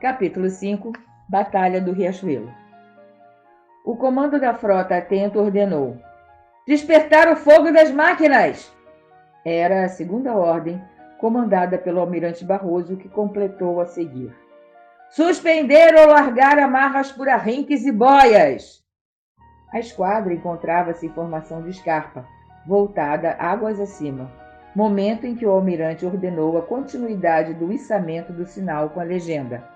Capítulo 5 Batalha do Riachuelo. O comando da frota atento ordenou: despertar o fogo das máquinas! Era a segunda ordem, comandada pelo almirante Barroso, que completou a seguir: suspender ou largar amarras por arrinques e boias! A esquadra encontrava-se em formação de escarpa, voltada águas acima, momento em que o almirante ordenou a continuidade do içamento do sinal com a legenda: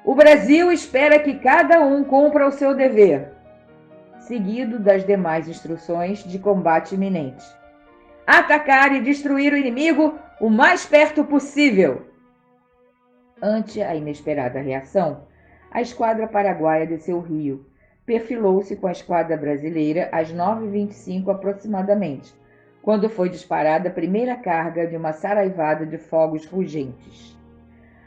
o Brasil espera que cada um cumpra o seu dever, seguido das demais instruções de combate iminente: atacar e destruir o inimigo o mais perto possível. Ante a inesperada reação, a esquadra paraguaia desceu o rio, perfilou-se com a esquadra brasileira às 9h25 aproximadamente, quando foi disparada a primeira carga de uma saraivada de fogos rugentes.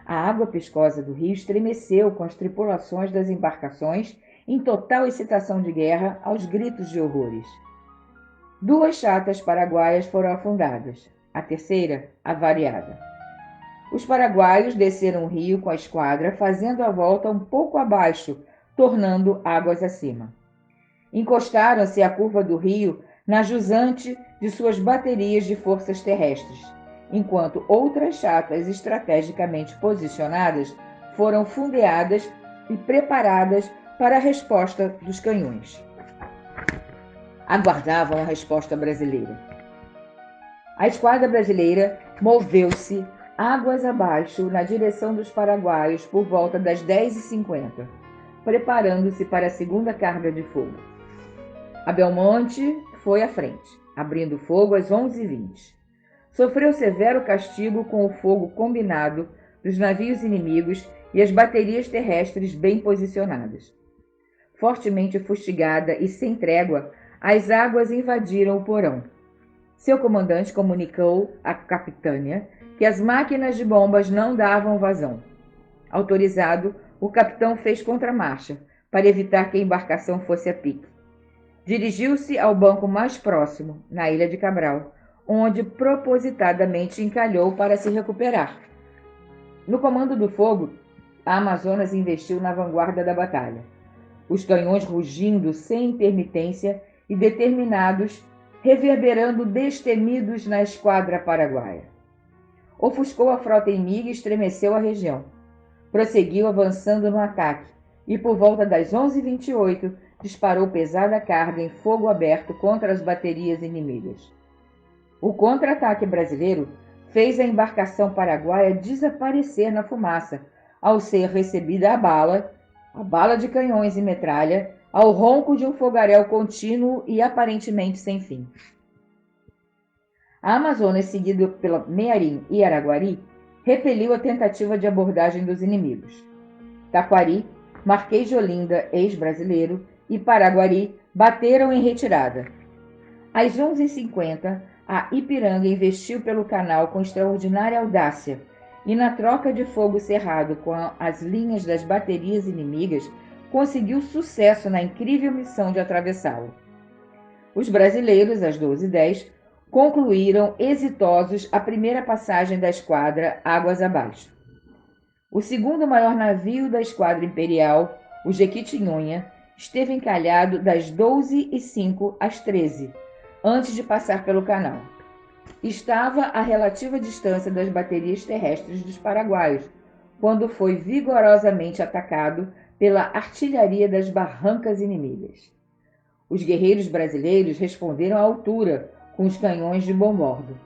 A água pescosa do rio estremeceu com as tripulações das embarcações em total excitação de guerra aos gritos de horrores. 2 chatas paraguaias foram afundadas, a terceira avariada. Os paraguaios desceram o rio com a esquadra, fazendo a volta um pouco abaixo, tornando águas acima. Encostaram-se à curva do rio na jusante de suas baterias de forças terrestres, enquanto outras chatas estrategicamente posicionadas foram fundeadas e preparadas para a resposta dos canhões. Aguardavam a resposta brasileira. A esquadra brasileira moveu-se águas abaixo na direção dos paraguaios por volta das 10h50, preparando-se para a segunda carga de fogo. A Belmonte foi à frente, abrindo fogo às 11h20. Sofreu severo castigo com o fogo combinado dos navios inimigos e as baterias terrestres bem posicionadas. Fortemente fustigada e sem trégua, as águas invadiram o porão. Seu comandante comunicou à capitânia que as máquinas de bombas não davam vazão. Autorizado, o capitão fez contramarcha para evitar que a embarcação fosse a pique. Dirigiu-se ao banco mais próximo, na ilha de Cabral, onde propositadamente encalhou para se recuperar. No comando do fogo, a Amazonas investiu na vanguarda da batalha, os canhões rugindo sem intermitência e determinados, reverberando destemidos na esquadra paraguaia. Ofuscou a frota inimiga e estremeceu a região. Prosseguiu avançando no ataque e, por volta das 11h28, disparou pesada carga em fogo aberto contra as baterias inimigas. O contra-ataque brasileiro fez a embarcação paraguaia desaparecer na fumaça, ao ser recebida a bala de canhões e metralha, ao ronco de um fogaréu contínuo e aparentemente sem fim. A Amazonas, seguida pela Mearim e Araguari, repeliu a tentativa de abordagem dos inimigos. Taquari, Marquês de Olinda, ex-brasileiro, e Paraguari bateram em retirada. Às 11h50, a Ipiranga investiu pelo canal com extraordinária audácia e, na troca de fogo cerrado com as linhas das baterias inimigas, conseguiu sucesso na incrível missão de atravessá-lo. Os brasileiros, às 12h10, concluíram exitosos a primeira passagem da esquadra águas abaixo. O segundo maior navio da esquadra imperial, o Jequitinhonha, esteve encalhado das 12h05 às 13h, antes de passar pelo canal. Estava à relativa distância das baterias terrestres dos paraguaios, quando foi vigorosamente atacado pela artilharia das barrancas inimigas. Os guerreiros brasileiros responderam à altura com os canhões de bom bordo.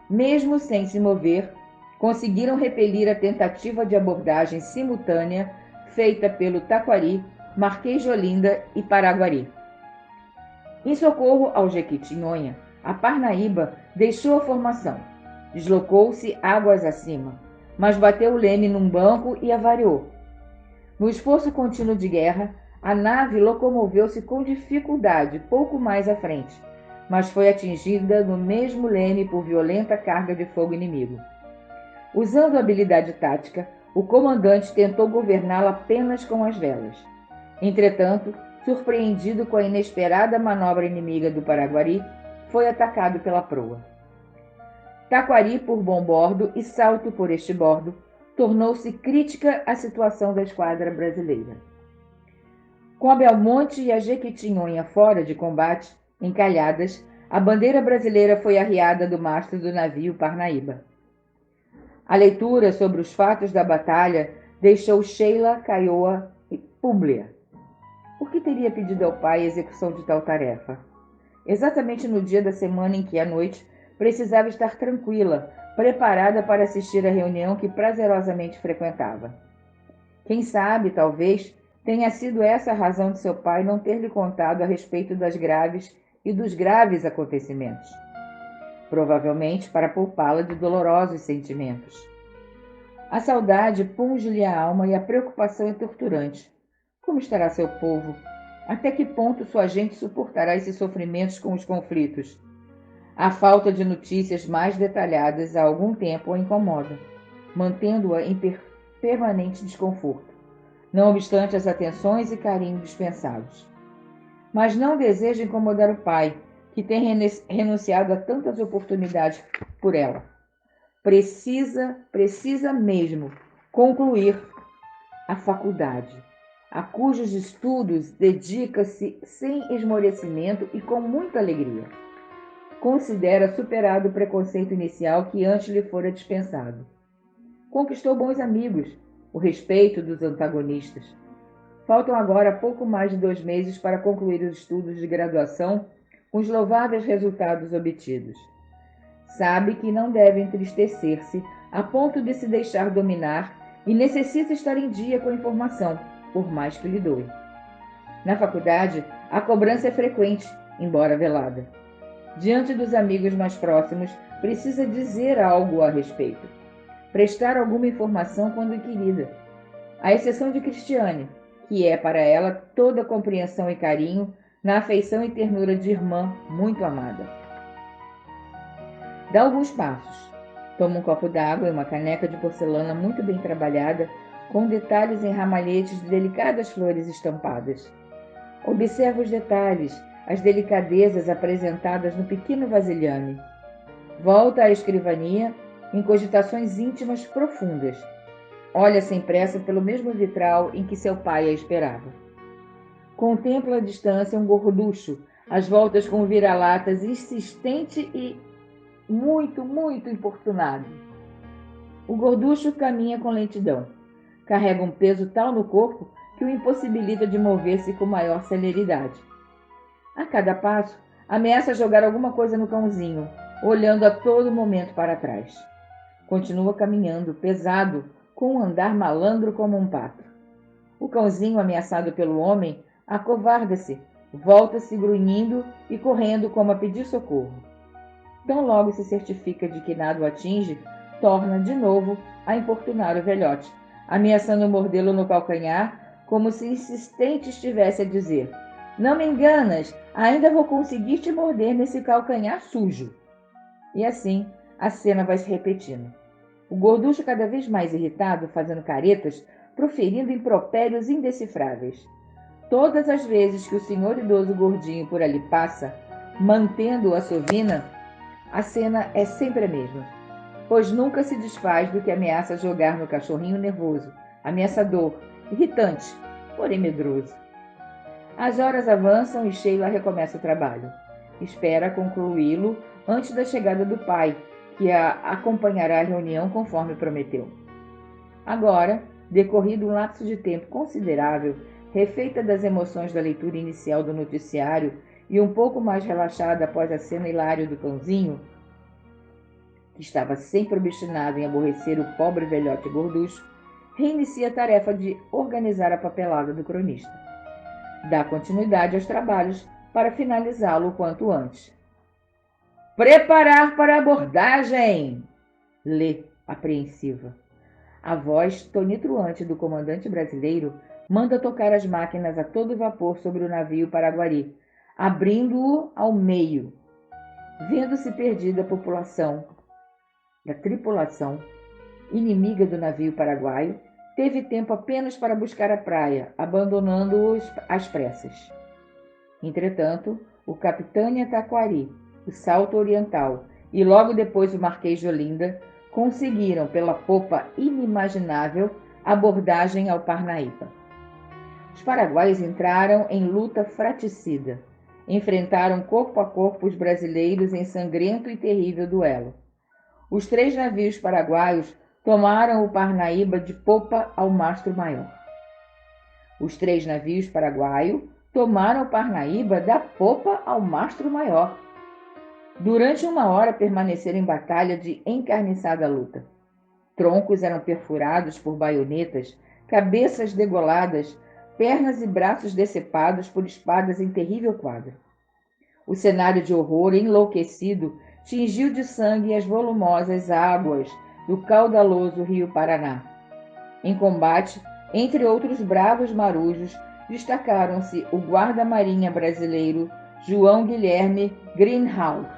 Mesmo sem se mover, conseguiram repelir a tentativa de abordagem simultânea feita pelo Taquari, Marquês de Olinda e Paraguari. Em socorro ao Jequitinhonha, a Parnaíba deixou a formação, deslocou-se águas acima, mas bateu o leme num banco e avariou. No esforço contínuo de guerra, a nave locomoveu-se com dificuldade pouco mais à frente, mas foi atingida no mesmo leme por violenta carga de fogo inimigo. Usando habilidade tática, o comandante tentou governá-la apenas com as velas. Entretanto, surpreendido com a inesperada manobra inimiga do Paraguari, foi atacado pela proa. Taquari por bom bordo e Salto por este bordo tornou-se crítica à situação da esquadra brasileira. Com a Belmonte e a Jequitinhonha fora de combate, encalhadas, a bandeira brasileira foi arriada do mastro do navio Parnaíba. A leitura sobre os fatos da batalha deixou Sheila, Caioa e Públia. Por que teria pedido ao pai a execução de tal tarefa? Exatamente no dia da semana em que, à noite, precisava estar tranquila, preparada para assistir à reunião que prazerosamente frequentava. Quem sabe, talvez, tenha sido essa a razão de seu pai não ter lhe contado a respeito das graves e dos graves acontecimentos. Provavelmente para poupá-la de dolorosos sentimentos. A saudade punge-lhe a alma e a preocupação é torturante. Como estará seu povo? Até que ponto sua gente suportará esses sofrimentos com os conflitos? A falta de notícias mais detalhadas há algum tempo a incomoda, mantendo-a em permanente desconforto, não obstante as atenções e carinho dispensados. Mas não deseja incomodar o pai, que tem renunciado a tantas oportunidades por ela. Precisa mesmo concluir a faculdade, a cujos estudos dedica-se sem esmorecimento e com muita alegria. Considera superado o preconceito inicial que antes lhe fora dispensado. Conquistou bons amigos, o respeito dos antagonistas. Faltam agora pouco mais de 2 meses para concluir os estudos de graduação com os louváveis resultados obtidos. Sabe que não deve entristecer-se a ponto de se deixar dominar e necessita estar em dia com a informação, por mais que lhe doe. Na faculdade, a cobrança é frequente, embora velada. Diante dos amigos mais próximos, precisa dizer algo a respeito, prestar alguma informação quando requerida, à exceção de Cristiane, que é para ela toda compreensão e carinho, na afeição e ternura de irmã muito amada. Dá alguns passos. Toma um copo d'água e uma caneca de porcelana muito bem trabalhada, com detalhes em ramalhetes de delicadas flores estampadas. Observa os detalhes, as delicadezas apresentadas no pequeno vasilhame. Volta à escrivania, em cogitações íntimas profundas. Olha sem pressa pelo mesmo vitral em que seu pai a esperava. Contempla à distância um gorducho, às voltas com vira-latas, insistente e muito importunado. O gorducho caminha com lentidão. Carrega um peso tal no corpo que o impossibilita de mover-se com maior celeridade. A cada passo, ameaça jogar alguma coisa no cãozinho, olhando a todo momento para trás. Continua caminhando, pesado, com um andar malandro como um pato. O cãozinho, ameaçado pelo homem, acovarda-se, volta-se grunhindo e correndo como a pedir socorro. Tão logo se certifica de que nada o atinge, torna de novo a importunar o velhote, ameaçando mordê-lo no calcanhar, como se insistente estivesse a dizer: "Não me enganas, ainda vou conseguir te morder nesse calcanhar sujo." E assim a cena vai se repetindo. O gorducho cada vez mais irritado, fazendo caretas, proferindo impropérios indecifráveis. Todas as vezes que o senhor idoso gordinho por ali passa, mantendo a sovina, a cena é sempre a mesma, pois nunca se desfaz do que ameaça jogar no cachorrinho nervoso, ameaçador, irritante, porém medroso. As horas avançam e Sheila recomeça o trabalho. Espera concluí-lo antes da chegada do pai, que a acompanhará à reunião conforme prometeu. Agora, decorrido um lapso de tempo considerável, refeita das emoções da leitura inicial do noticiário e um pouco mais relaxada após a cena hilária do cãozinho, que estava sempre obstinado em aborrecer o pobre velhote gorducho, reinicia a tarefa de organizar a papelada do cronista. Dá continuidade aos trabalhos para finalizá-lo o quanto antes. "Preparar para a abordagem!" lê, apreensiva. A voz tonitruante do comandante brasileiro manda tocar as máquinas a todo vapor sobre o navio Paraguari, abrindo-o ao meio. Vendo-se perdida a tripulação inimiga do navio paraguaio, teve tempo apenas para buscar a praia, abandonando-os às pressas. Entretanto, o Capitânia Taquari, o Salto Oriental e logo depois o Marquês de Olinda conseguiram, pela popa inimaginável, abordagem ao Parnaíba. Os paraguaios entraram em luta fraticida. Enfrentaram corpo a corpo os brasileiros em sangrento e terrível duelo. Os 3 navios paraguaios tomaram o Parnaíba de popa ao mastro maior. Os 3 navios paraguaios tomaram o Parnaíba da popa ao mastro maior. Durante 1 hora permaneceram em batalha de encarniçada luta. Troncos eram perfurados por baionetas, cabeças degoladas, pernas e braços decepados por espadas em terrível quadro. O cenário de horror enlouquecido tingiu de sangue as volumosas águas do caudaloso rio Paraná. Em combate, entre outros bravos marujos, destacaram-se o guarda-marinha brasileiro João Guilherme Greenhalgh,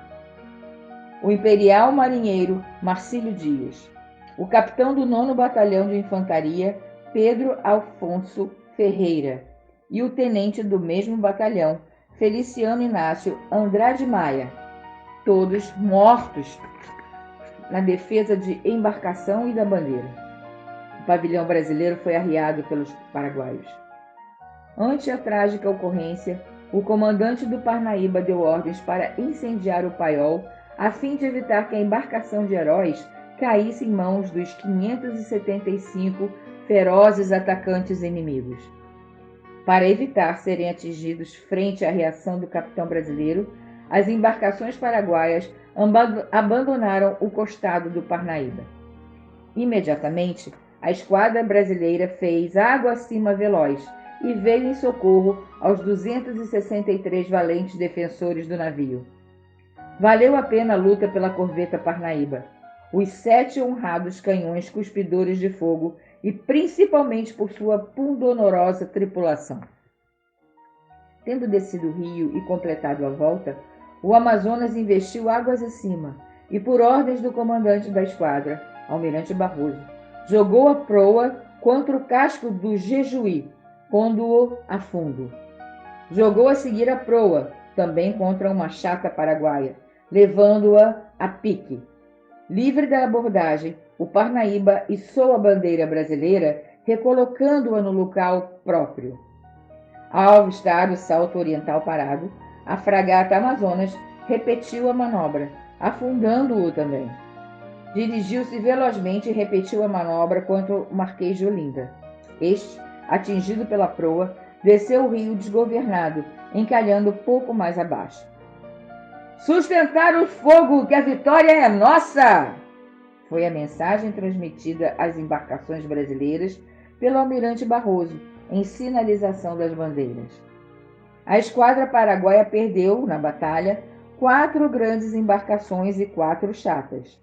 o imperial marinheiro Marcílio Dias, o capitão do 9º Batalhão de Infantaria Pedro Afonso Ferreira e o tenente do mesmo batalhão Feliciano Inácio Andrade Maia, todos mortos na defesa de embarcação e da bandeira. O pavilhão brasileiro foi arriado pelos paraguaios. Ante a trágica ocorrência, o comandante do Parnaíba deu ordens para incendiar o paiol, a fim de evitar que a embarcação de heróis caísse em mãos dos 575 ferozes atacantes inimigos. Para evitar serem atingidos frente à reação do capitão brasileiro, as embarcações paraguaias abandonaram o costado do Parnaíba. Imediatamente, a esquadra brasileira fez água acima veloz e veio em socorro aos 263 valentes defensores do navio. Valeu a pena a luta pela corveta Parnaíba, os 7 honrados canhões cuspidores de fogo e principalmente por sua pundonorosa tripulação. Tendo descido o rio e completado a volta, o Amazonas investiu águas acima e, por ordens do comandante da esquadra, Almirante Barroso, jogou a proa contra o casco do Jejuí, pondo-o a fundo. Jogou a seguir a proa, também contra uma chata paraguaia, levando-a a pique. Livre da abordagem, o Parnaíba içou a bandeira brasileira, recolocando-a no local próprio. Ao avistar o salto oriental parado, a fragata Amazonas repetiu a manobra, afundando-o também. Dirigiu-se velozmente e repetiu a manobra contra o Marquês de Olinda. Este, atingido pela proa, desceu o rio desgovernado, encalhando pouco mais abaixo. Sustentar o fogo, que a vitória é nossa! Foi a mensagem transmitida às embarcações brasileiras pelo almirante Barroso, em sinalização das bandeiras. A esquadra paraguaia perdeu, na batalha, 4 grandes embarcações e 4 chatas.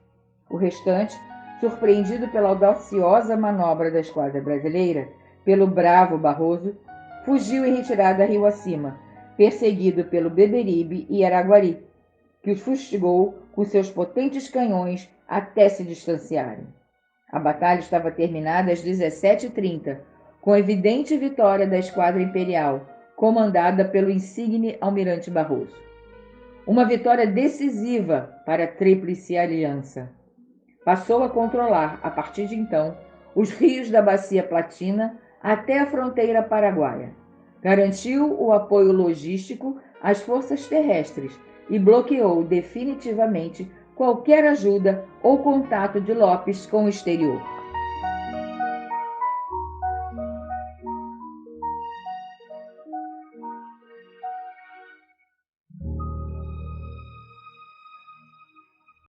O restante, surpreendido pela audaciosa manobra da esquadra brasileira, pelo bravo Barroso, fugiu em retirada rio acima, perseguido pelo Beberibe e Araguari, que os fustigou com seus potentes canhões até se distanciarem. A batalha estava terminada às 17h30, com evidente vitória da esquadra imperial, comandada pelo insigne almirante Barroso. Uma vitória decisiva para a Tríplice Aliança. Passou a controlar, a partir de então, os rios da Bacia Platina até a fronteira paraguaia. Garantiu o apoio logístico às forças terrestres e bloqueou definitivamente qualquer ajuda ou contato de Lopes com o exterior.